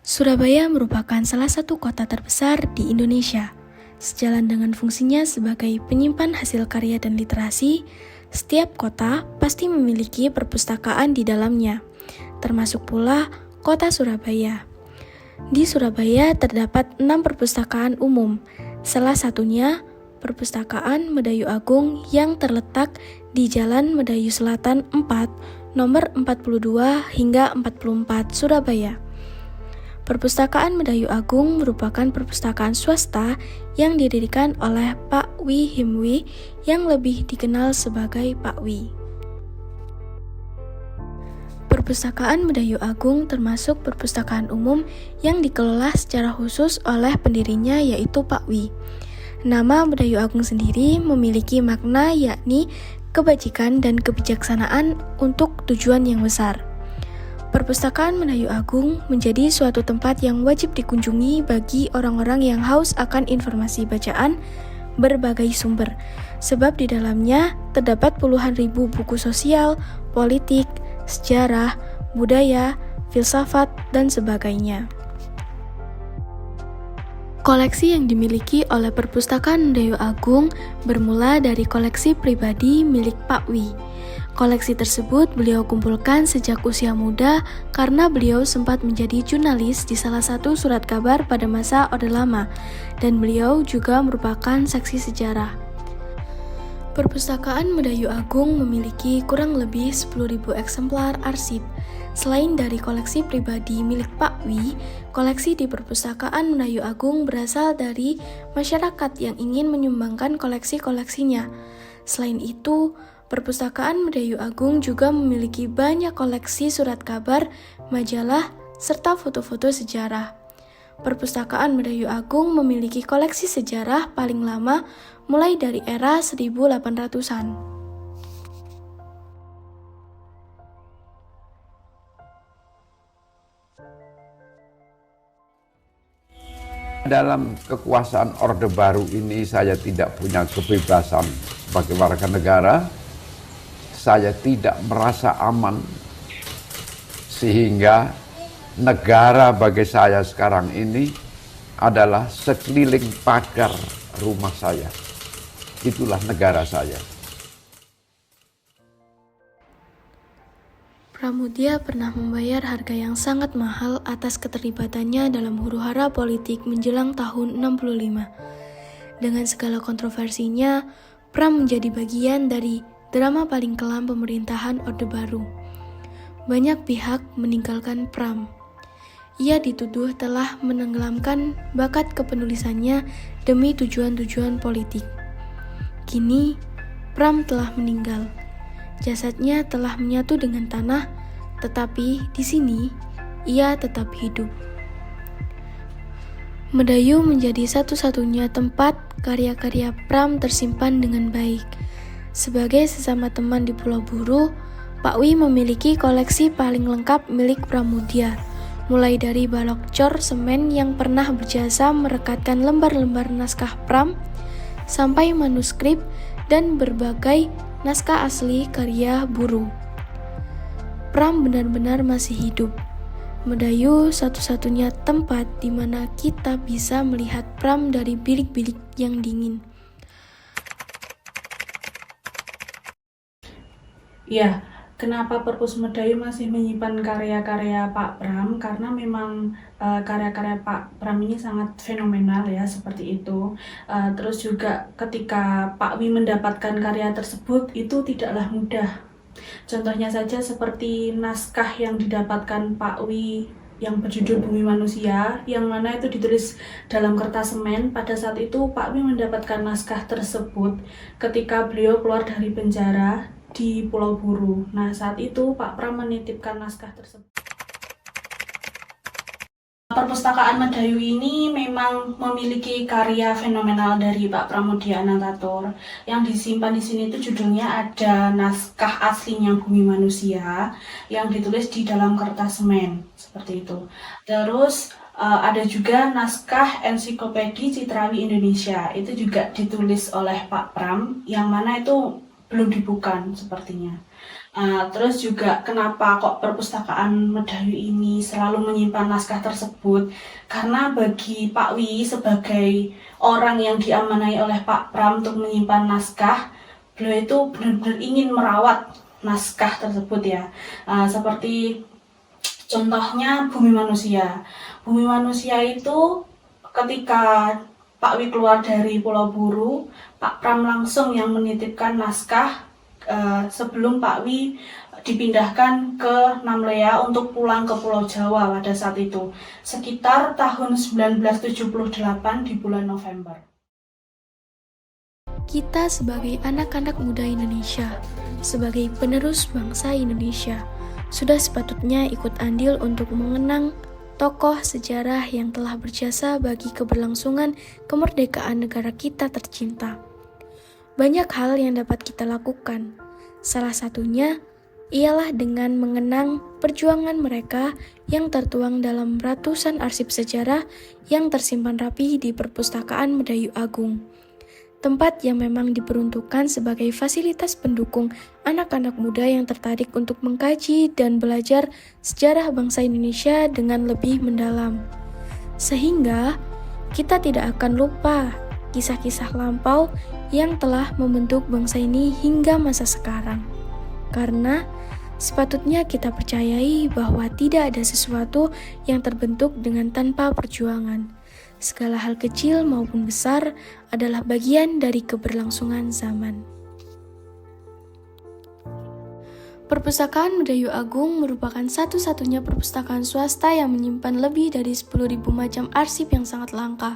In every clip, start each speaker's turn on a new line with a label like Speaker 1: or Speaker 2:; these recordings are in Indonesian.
Speaker 1: Surabaya merupakan salah satu kota terbesar di Indonesia. Sejalan dengan fungsinya sebagai penyimpan hasil karya dan literasi, setiap kota pasti memiliki perpustakaan di dalamnya, termasuk pula kota Surabaya. Di Surabaya terdapat 6 perpustakaan umum, salah satunya Perpustakaan Medayu Agung yang terletak di Jalan Medayu Selatan 4, nomor 42 hingga 44 Surabaya. Perpustakaan Medayu Agung merupakan perpustakaan swasta yang didirikan oleh Pak Wi Himwi yang lebih dikenal sebagai Pak Wi. Perpustakaan Medayu Agung termasuk perpustakaan umum yang dikelola secara khusus oleh pendirinya yaitu Pak Wi. Nama Medayu Agung sendiri memiliki makna yakni kebajikan dan kebijaksanaan untuk tujuan yang besar. Perpustakaan Medayu Agung menjadi suatu tempat yang wajib dikunjungi bagi orang-orang yang haus akan informasi bacaan berbagai sumber, sebab di dalamnya terdapat puluhan ribu buku sosial, politik, sejarah, budaya, filsafat, dan sebagainya. Koleksi yang dimiliki oleh Perpustakaan Medayu Agung bermula dari koleksi pribadi milik Pak Wi. Koleksi tersebut beliau kumpulkan sejak usia muda karena beliau sempat menjadi jurnalis di salah satu surat kabar pada masa Orde Lama, dan beliau juga merupakan saksi sejarah. Perpustakaan Medayu Agung memiliki kurang lebih 10.000 eksemplar arsip. Selain dari koleksi pribadi milik Pak Wi, koleksi di Perpustakaan Medayu Agung berasal dari masyarakat yang ingin menyumbangkan koleksi-koleksinya. Selain itu, Perpustakaan Medayu Agung juga memiliki banyak koleksi surat kabar, majalah, serta foto-foto sejarah. Perpustakaan Medayu Agung memiliki koleksi sejarah paling lama mulai dari era 1800-an.
Speaker 2: Dalam kekuasaan Orde Baru ini saya tidak punya kebebasan sebagai warga negara. Saya tidak merasa aman sehingga negara bagi saya sekarang ini adalah sekeliling pagar rumah saya. Itulah negara saya.
Speaker 1: Pramudia pernah membayar harga yang sangat mahal atas keterlibatannya dalam huru-hara politik menjelang tahun 65. Dengan segala kontroversinya, Pram menjadi bagian dari drama paling kelam pemerintahan Orde Baru. Banyak pihak meninggalkan Pram. Ia dituduh telah menenggelamkan bakat kepenulisannya demi tujuan-tujuan politik. Kini, Pram telah meninggal. Jasadnya telah menyatu dengan tanah, tetapi di sini ia tetap hidup. Medayu menjadi satu-satunya tempat karya-karya Pram tersimpan dengan baik. Sebagai sesama teman di Pulau Buru, Pak Wi memiliki koleksi paling lengkap milik Pramudia, mulai dari balok cor semen yang pernah berjasa merekatkan lembar-lembar naskah Pram, sampai manuskrip dan berbagai naskah asli karya Buru. Pram benar-benar masih hidup. Medayu satu-satunya tempat di mana kita bisa melihat Pram dari bilik-bilik yang dingin.
Speaker 3: Ya, kenapa Perpus Medayu masih menyimpan karya-karya Pak Pram? Karena memang karya-karya Pak Pram ini sangat fenomenal ya, seperti itu. Terus juga ketika Pak Wi mendapatkan karya tersebut, itu tidaklah mudah. Contohnya saja seperti naskah yang didapatkan Pak Wi yang berjudul Bumi Manusia, yang mana itu ditulis dalam kertas semen. Pada saat itu Pak Wi mendapatkan naskah tersebut ketika beliau keluar dari penjara di Pulau Buru. Nah, saat itu Pak Pram menitipkan naskah tersebut. Perpustakaan Medayu ini memang memiliki karya fenomenal dari Pak Pramudia Anantatur. Yang disimpan di sini itu judulnya ada naskah aslinya Bumi Manusia yang ditulis di dalam kertas semen, seperti itu. Terus ada juga naskah Ensiklopedi Citrawi Indonesia, itu juga ditulis oleh Pak Pram, yang mana itu belum dibuka sepertinya. Terus juga kenapa kok perpustakaan Medayu ini selalu menyimpan naskah tersebut? Karena bagi Pak Wi sebagai orang yang diamanai oleh Pak Pram untuk menyimpan naskah, beliau itu benar-benar ingin merawat naskah tersebut ya. Seperti contohnya Bumi Manusia. Bumi Manusia itu ketika Pak Wi keluar dari Pulau Buru, Pak Pram langsung yang menitipkan naskah sebelum Pak Wi dipindahkan ke Namlea untuk pulang ke Pulau Jawa pada saat itu, sekitar tahun 1978 di bulan November.
Speaker 1: Kita sebagai anak-anak muda Indonesia, sebagai penerus bangsa Indonesia, sudah sepatutnya ikut andil untuk mengenang tokoh sejarah yang telah berjasa bagi keberlangsungan kemerdekaan negara kita tercinta. Banyak hal yang dapat kita lakukan. Salah satunya ialah dengan mengenang perjuangan mereka yang tertuang dalam ratusan arsip sejarah yang tersimpan rapi di Perpustakaan Medayu Agung. Tempat yang memang diperuntukkan sebagai fasilitas pendukung anak-anak muda yang tertarik untuk mengkaji dan belajar sejarah bangsa Indonesia dengan lebih mendalam. Sehingga kita tidak akan lupa kisah-kisah lampau yang telah membentuk bangsa ini hingga masa sekarang. Karena sepatutnya kita percayai bahwa tidak ada sesuatu yang terbentuk dengan tanpa perjuangan. Segala hal kecil maupun besar adalah bagian dari keberlangsungan zaman. Perpustakaan Medayu Agung merupakan satu-satunya perpustakaan swasta yang menyimpan lebih dari 10.000 macam arsip yang sangat langka.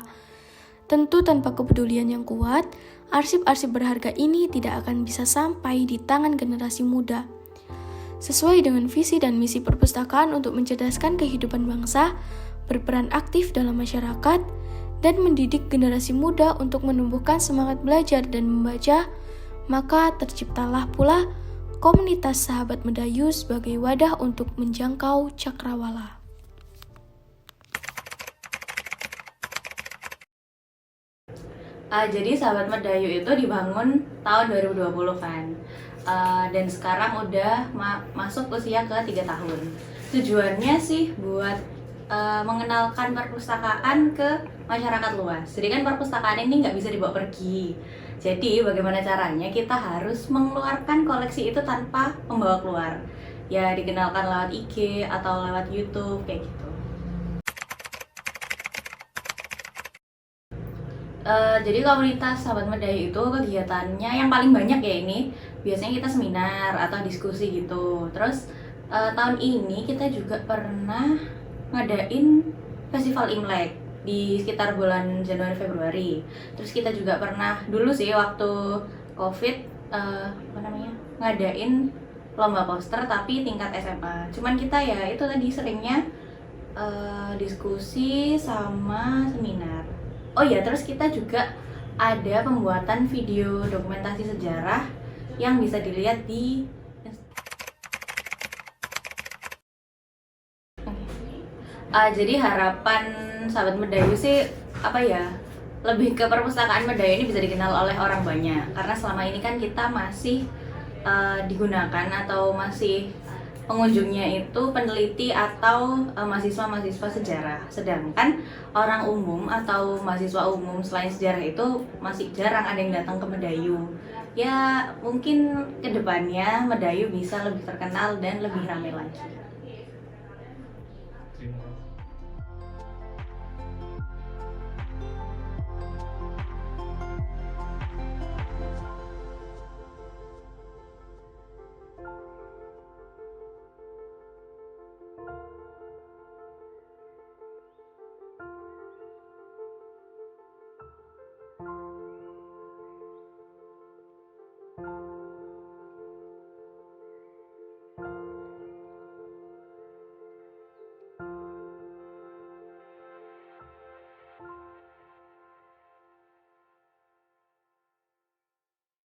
Speaker 1: Tentu tanpa kepedulian yang kuat, arsip-arsip berharga ini tidak akan bisa sampai di tangan generasi muda. Sesuai dengan visi dan misi perpustakaan untuk mencerdaskan kehidupan bangsa, berperan aktif dalam masyarakat, dan mendidik generasi muda untuk menumbuhkan semangat belajar dan membaca, maka terciptalah pula komunitas Sahabat Medayu sebagai wadah untuk menjangkau cakrawala.
Speaker 4: Jadi Sahabat Medayu itu dibangun tahun 2020 kan, dan sekarang udah masuk usia ke 3 tahun. Tujuannya sih buat mengenalkan perpustakaan ke masyarakat luas. Jadi kan perpustakaan ini nggak bisa dibawa pergi. Jadi bagaimana caranya kita harus mengeluarkan koleksi itu tanpa membawa keluar. Ya dikenalkan lewat IG atau lewat YouTube kayak gitu. Jadi komunitas Sahabat Medayu itu kegiatannya yang paling banyak ya ini biasanya kita seminar atau diskusi gitu. Terus tahun ini kita juga pernah ngadain festival Imlek di sekitar bulan Januari Februari. Terus kita juga pernah dulu sih waktu COVID ngadain lomba poster tapi tingkat SMA. Cuman kita ya itu tadi seringnya diskusi sama seminar. Oh ya, terus kita juga ada pembuatan video dokumentasi sejarah yang bisa dilihat di jadi harapan Sahabat Medayu sih lebih ke perpustakaan Medayu ini bisa dikenal oleh orang banyak, karena selama ini kan kita masih digunakan atau masih pengunjungnya itu peneliti atau mahasiswa-mahasiswa sejarah, sedangkan orang umum atau mahasiswa umum selain sejarah itu masih jarang ada yang datang ke Medayu. Ya mungkin kedepannya Medayu bisa lebih terkenal dan lebih ramai lagi.